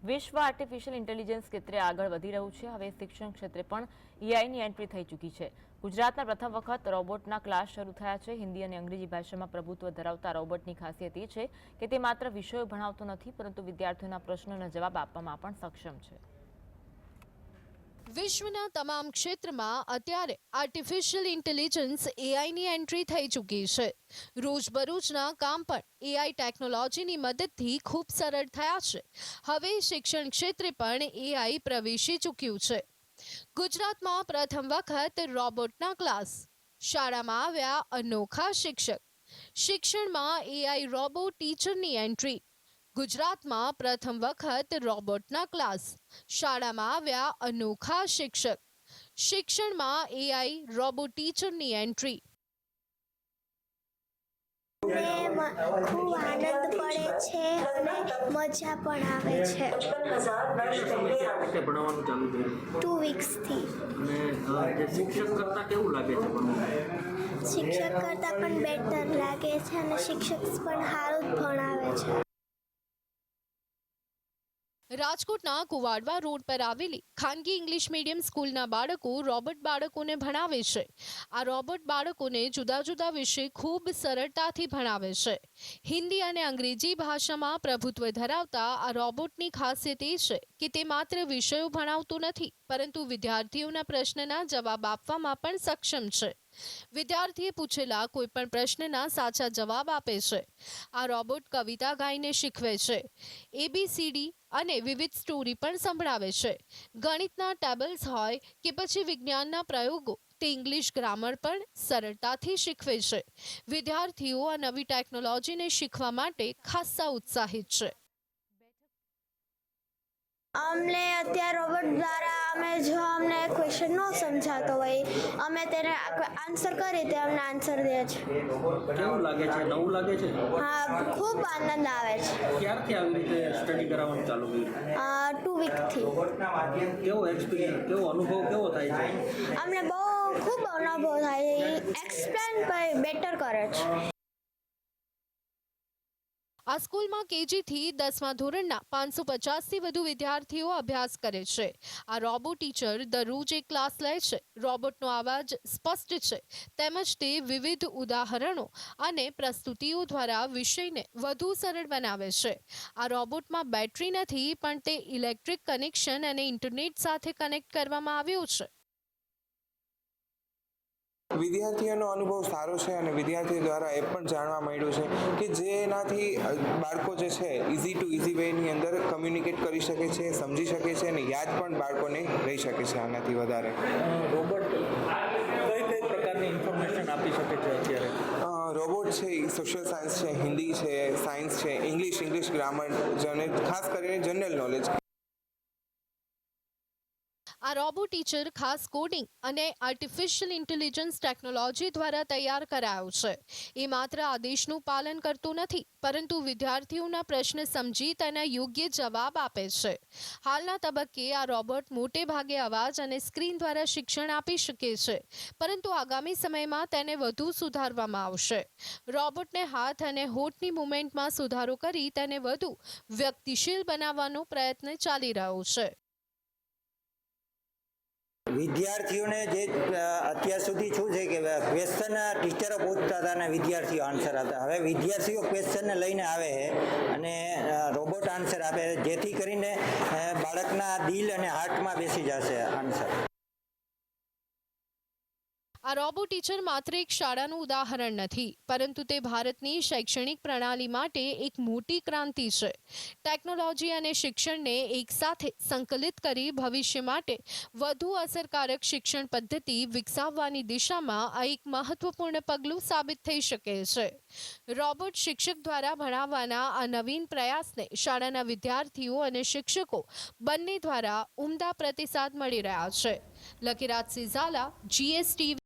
વિશ્વ artificial intelligence ક્ષેત્રે આગળ વધી રહ્યું છે। હવે શિક્ષણ ક્ષેત્રે પણ એઆઈની એન્ટ્રી થઈ ચૂકી છે। ગુજરાતના પ્રથમ વખત રોબોટના ક્લાસ શરૂ થયા છે। હિન્દી અને અંગ્રેજી ભાષામાં પ્રભુત્વ ધરાવતા રોબોટની ખાસિયત એ છે કે તે માત્ર વિષયો ભણાવતો નથી, પરંતુ વિદ્યાર્થીઓના પ્રશ્નોના જવાબ આપવામાં પણ સક્ષમ છે। વિશ્વના તમામ ક્ષેત્રમાં અત્યારે આર્ટિફિશિયલ ઇન્ટેલિજન્સ એઆઈની એન્ટ્રી થઈ ચૂકી છે। રોજબરોજના કામ પણ એઆઈ ટેકનોલોજીની મદદથી ખૂબ સરળ થયા છે। હવે શિક્ષણ ક્ષેત્રે પણ એઆઈ પ્રવેશી ચૂક્યું છે। ગુજરાતમાં પ્રથમ વખત રોબોટના ક્લાસ, શાળામાં આવ્યા અનોખા શિક્ષક, શિક્ષણમાં એઆઈ રોબોટ ટીચરની એન્ટ્રી। ગુજરાતમાં પ્રથમ વખત રોબોટના ક્લાસ, શાળામાં આવ્યા અનોખા શિક્ષક, શિક્ષણમાં એઆઈ રોબોટ ટીચરની એન્ટ્રી। ખૂબ આનંદ પડે છે અને મજા પણ આવે છે। 2 વીક્સથી શિક્ષક કરતા કેવું લાગે છે? શિક્ષક કરતાં પણ બેટર લાગે છે અને શિક્ષક પણ સારું જ ભણાવે છે। રાજકોટના કુવાડવા રોડ પર આવેલી ખાનગી ઇંગ્લિશ મીડિયમ સ્કૂલના બાળકો રોબોટ બાળકોને ભણાવે છે। આ રોબોટ બાળકોને જુદા જુદા વિષય ખૂબ સરળતાથી ભણાવે છે। હિન્દી અને અંગ્રેજી ભાષામાં પ્રભુત્વ ધરાવતા આ રોબોટની ખાસિયત એ છે કે તે માત્ર વિષયો ભણાવતું નથી, પરંતુ વિદ્યાર્થીઓના પ્રશ્નના જવાબ આપવામાં પણ સક્ષમ છે। વિદ્યાર્થીએ પૂછેલા કોઈ પણ પ્રશ્નના સાચા જવાબ આપે છે। આ રોબોટ કવિતા ગાઈને શીખવે છે, એબીસીડી અને વિવિધ સ્ટોરી પણ સંભળાવે છે। ગણિતના ટેબલ્સ હોય કે પછી વિજ્ઞાનના પ્રયોગો, તે ઇંગ્લિશ ગ્રામર પણ સરળતાથી શીખવે છે। વિદ્યાર્થીઓ આ નવી ટેકનોલોજીને શીખવા માટે ખાસ્સા ઉત્સાહિત છે। અમને અત્યારે રોબોટ દ્વારા જો અમને ક્વેશ્ચન ન સમજાતો હોય, અમે તેને આન્સર કરીએ તો અમને આન્સર દે છે। કેવું લાગે છે? નવું લાગે છે? હા, ખૂબ આનંદ આવે છે। ક્યારથી આવી રીતે સ્ટડી કરાવવાનું ચાલુ કર્યું? 2 વીકથી। કેવો એક્સપિરિયન્સ, કેવો અનુભવ કેવો થાય છે? અમને ખૂબ અનુભવ થાય છે। એક્સપ્લેન બેટર કરે છે। આ સ્કૂલમાં કેજીથી 10મા ધોરણના 550થી વધુ વિદ્યાર્થીઓ અભ્યાસ કરે છે। આ રોબોટ ટીચર દરરોજ એક ક્લાસ લે છે। રોબોટનો અવાજ સ્પષ્ટ છે, તેમજ તે વિવિધ ઉદાહરણો અને પ્રસ્તુતિઓ દ્વારા વિષયને વધુ સરળ બનાવે છે। આ રોબોટમાં બેટરી નથી, પણ તે ઇલેક્ટ્રિક કનેક્શન અને ઇન્ટરનેટ સાથે કનેક્ટ કરવામાં આવ્યો છે। વિદ્યાર્થીઓનો અનુભવ સારો છે અને વિદ્યાર્થીઓ દ્વારા એ પણ જાણવા મળ્યું છે કે જેનાથી બાળકો જે છે ઇઝી વેની અંદર કમ્યુનિકેટ કરી શકે છે, સમજી શકે છે અને યાદ પણ બાળકોને રહી શકે છે આનાથી વધારે। રોબોટ કઈ પ્રકારની ઇન્ફોર્મેશન આપી શકે છે અત્યારે? રોબોટ છે એ સોશિયલ સાયન્સ છે, હિન્દી છે, સાયન્સ છે, ઇંગ્લિશ ગ્રામર અને ખાસ કરીને જનરલ નોલેજ। આ રોબોટ ટીચર ખાસ કોડિંગ અને આર્ટિફિશિયલ ઇન્ટેલિજન્સ ટેકનોલોજી દ્વારા તૈયાર કરાયો છે। એ માત્ર આદેશનું પાલન કરતું નથી, પરંતુ વિદ્યાર્થીઓના પ્રશ્ન સમજી તેના યોગ્ય જવાબ આપે છે। હાલના તબક્કે આ રોબોટ મોટે ભાગે અવાજ અને સ્ક્રીન દ્વારા શિક્ષણ આપી શકે છે, પરંતુ આગામી સમયમાં તેને વધુ સુધારવામાં આવશે। રોબોટને હાથ અને હોઠની મૂવમેન્ટમાં સુધારો કરી તેને વધુ વ્યક્તિશીલ બનાવવાનો પ્રયત્ન ચાલી રહ્યો છે। વિદ્યાર્થીઓને જે અત્યાર સુધી શું છે કે ક્વેશ્ચન ટીચરો પૂછતા હતા અને વિદ્યાર્થીઓ આન્સર આપતા, હવે વિદ્યાર્થીઓ ક્વેશ્ચનને લઈને આવે છે અને રોબોટ આન્સર આપે, જેથી કરીને બાળકના દિલ અને હાર્ટમાં બેસી જશે આન્સર। આ રોબોટ ટીચર માત્ર એક શાળાનું ઉદાહરણ નથી, પરંતુ તે ભારતની શૈક્ષણિક પ્રણાલી માટે એક મોટી ક્રાંતિ છે। ટેકનોલોજી અને શિક્ષણને એકસાથે સંકલિત કરી ભવિષ્ય માટે વધુ અસરકારક શિક્ષણ પદ્ધતિ વિકસાવવાની દિશામાં આ એક મહત્વપૂર્ણ પગલું સાબિત થઈ શકે છે। રોબોટ શિક્ષક દ્વારા ભણાવવાના આ નવીન પ્રયાસને શાળાના વિદ્યાર્થીઓ અને શિક્ષકો બંને દ્વારા ઉમદા પ્રતિસાદ મળી રહ્યા છે। લકીરાજ ઝાલા, GSTV।